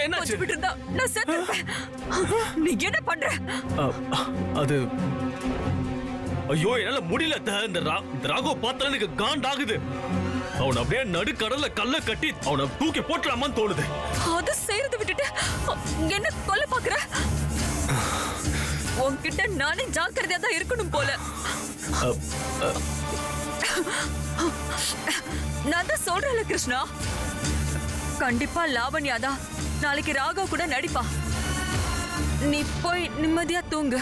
என்னாச்சு? நீ என்ன பண்ற? அது ஐயோ என்னால முடியல. இந்த ராகவ பார்த்தா எனக்கு காண்டாகுது. அவனை அப்படியே நடுக்கடல்ல கல்ல கட்டி அவனை தூக்கி போட்டலாமான்னு தோணுது. அது செய்யறத விட்டுட்டு என்ன கொல்ல பாக்குற? உன்கிட்ட நானே ஜாக்கிரதையா தான் இருக்கணும் போல. நான் தான் சொல்றேன்ல கிருஷ்ணா, கண்டிப்பா லாவண்யா தான் நாளைக்கு ராகவ் கூட நடிப்பா. நீ போய் நிம்மதியா தூங்கு.